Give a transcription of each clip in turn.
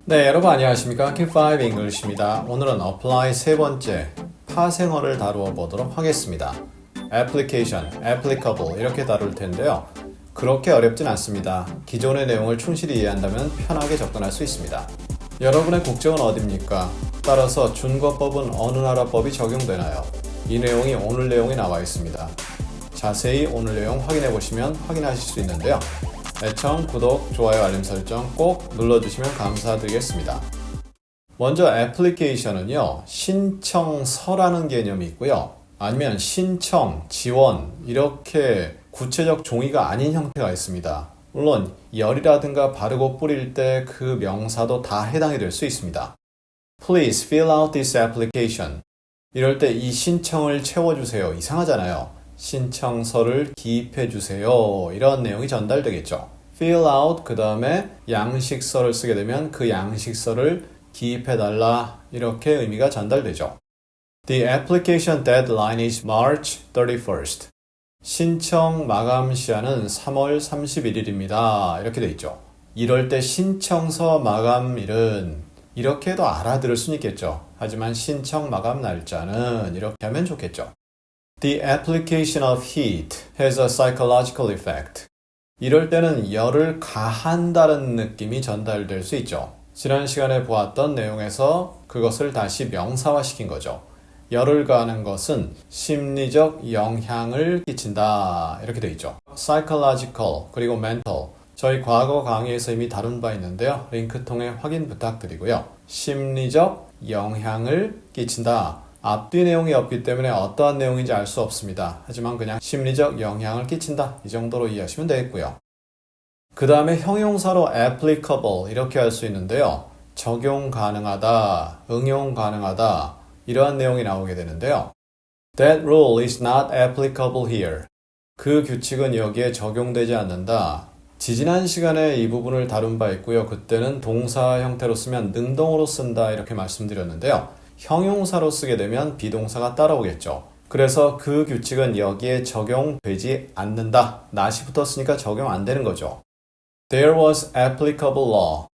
네, 여러분 안녕하십니까? Q5 English입니다. 오늘은 apply 세 번째 파생어를 다루어 보도록 하겠습니다. application, applicable 이렇게 다룰 텐데요. 그렇게 어렵진 않습니다. 기존의 내용을 충실히 이해한다면 편하게 접근할 수 있습니다. 여러분의 국적은 어디입니까? 따라서 준거법은 어느 나라 법이 적용되나요? 이 내용이 오늘 내용에 나와 있습니다. 자세히 오늘 내용 확인해 보시면 확인하실 수 있는데요. 애청, 구독, 좋아요, 알림 설정 꼭 눌러주시면 감사드리겠습니다. 먼저 애플리케이션은요, 신청서라는 개념이 있고요. 아니면 신청, 지원 이렇게 구체적 종이가 아닌 형태가 있습니다. 물론 열이라든가 바르고 뿌릴 때 그 명사도 다 해당이 될 수 있습니다. Please fill out this application. 이럴 때 이 신청을 채워주세요. 이상하잖아요. 신청서를 기입해주세요. 이런 내용이 전달되겠죠. fill out 그 다음에 양식서를 쓰게 되면 그 양식서를 기입해달라 이렇게 의미가 전달되죠. The application deadline is March 31st. 신청 마감 시한은 3월 31일입니다. 이렇게 돼 있죠. 이럴 때 신청서 마감일은 이렇게 해도 알아들을 수는 있겠죠. 하지만 신청 마감 날짜는 이렇게 하면 좋겠죠. The application of heat has a psychological effect. 이럴 때는 열을 가한다는 느낌이 전달될 수 있죠. 지난 시간에 보았던 내용에서 그것을 다시 명사화시킨 거죠. 열을 가하는 것은 심리적 영향을 끼친다. 이렇게 되어 있죠. psychological 그리고 mental. 저희 과거 강의에서 이미 다룬 바 있는데요. 링크 통해 확인 부탁드리고요. 심리적 영향을 끼친다. 앞뒤 내용이 없기 때문에 어떠한 내용인지 알 수 없습니다. 하지만 그냥 심리적 영향을 끼친다. 이 정도로 이해하시면 되겠고요. 그 다음에 형용사로 applicable 이렇게 할 수 있는데요. 적용 가능하다, 응용 가능하다 이러한 내용이 나오게 되는데요. That rule is not applicable here. 그 규칙은 여기에 적용되지 않는다. 지지난 시간에 이 부분을 다룬 바 있고요. 그때는 동사 형태로 쓰면 능동으로 쓴다 이렇게 말씀드렸는데요. 형용사로 쓰게 되면 비동사가 따라오겠죠. 그래서 그 규칙은 여기에 적용되지 않는다. not이 붙었으니까 적용 안 되는 거죠. There was applicable law.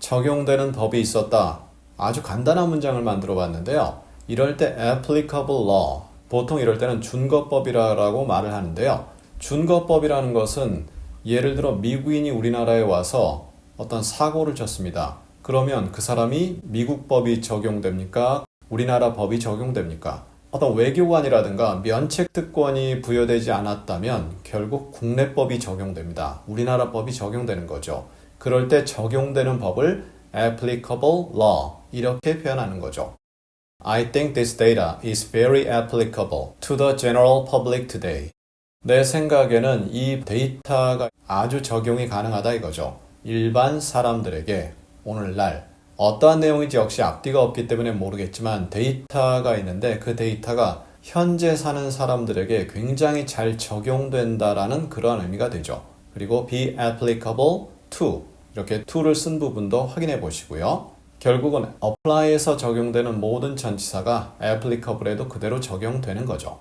적용되는 법이 있었다. 아주 간단한 문장을 만들어 봤는데요. 이럴 때 applicable law. 보통 이럴 때는 준거법이라고 말을 하는데요. 준거법이라는 것은 예를 들어 미국인이 우리나라에 와서 어떤 사고를 쳤습니다. 그러면 그 사람이 미국 법이 적용됩니까? 우리나라 법이 적용됩니까? 어떤 외교관이라든가 면책 특권이 부여되지 않았다면 결국 국내법이 적용됩니다. 우리나라 법이 적용되는 거죠. 그럴 때 적용되는 법을 applicable law 이렇게 표현하는 거죠. I think this data is very applicable to the general public today. 내 생각에는 이 데이터가 아주 적용이 가능하다 이거죠. 일반 사람들에게 오늘날 어떠한 내용인지 역시 앞뒤가 없기 때문에 모르겠지만 데이터가 있는데 그 데이터가 현재 사는 사람들에게 굉장히 잘 적용된다라는 그러한 의미가 되죠. 그리고 be applicable to 이렇게 to를 쓴 부분도 확인해 보시고요. 결국은 apply에서 적용되는 모든 전치사가 applicable에도 그대로 적용되는 거죠.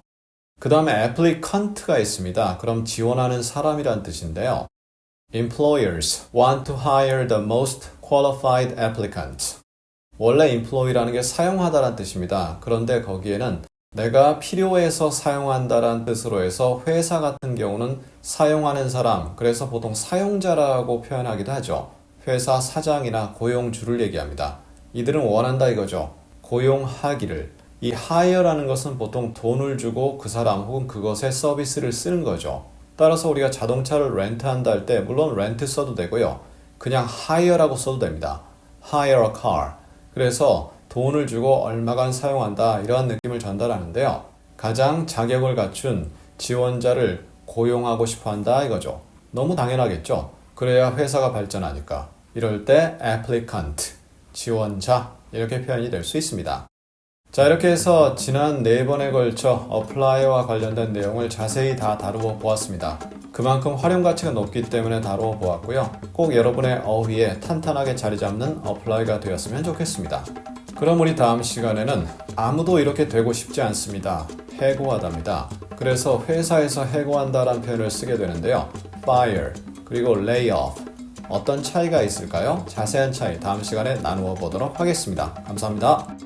그 다음에 applicant가 있습니다. 그럼 지원하는 사람이란 뜻인데요. Employers want to hire the most qualified applicants. 원래 employee라는 게 사용하다라는 뜻입니다. 그런데 거기에는 내가 필요해서 사용한다라는 뜻으로 해서 회사 같은 경우는 사용하는 사람, 그래서 보통 사용자라고 표현하기도 하죠. 회사 사장이나 고용주를 얘기합니다. 이들은 원한다 이거죠. 고용하기를. 이 hire라는 것은 보통 돈을 주고 그 사람 혹은 그것의 서비스를 쓰는 거죠. 따라서 우리가 자동차를 렌트한다 할 때 물론 렌트 써도 되고요. 그냥 hire라고 써도 됩니다. hire a car. 그래서 돈을 주고 얼마간 사용한다 이러한 느낌을 전달하는데요. 가장 자격을 갖춘 지원자를 고용하고 싶어 한다 이거죠. 너무 당연하겠죠. 그래야 회사가 발전하니까. 이럴 때 applicant, 지원자 이렇게 표현이 될 수 있습니다. 자, 이렇게 해서 지난 4번에 걸쳐 apply와 관련된 내용을 자세히 다 다루어 보았습니다. 그만큼 활용 가치가 높기 때문에 다루어 보았고요. 꼭 여러분의 어휘에 탄탄하게 자리 잡는 apply가 되었으면 좋겠습니다. 그럼 우리 다음 시간에는 아무도 이렇게 되고 싶지 않습니다. 해고하답니다. 그래서 회사에서 해고한다라는 표현을 쓰게 되는데요. fire, 그리고 lay off, 어떤 차이가 있을까요? 자세한 차이 다음 시간에 나누어 보도록 하겠습니다. 감사합니다.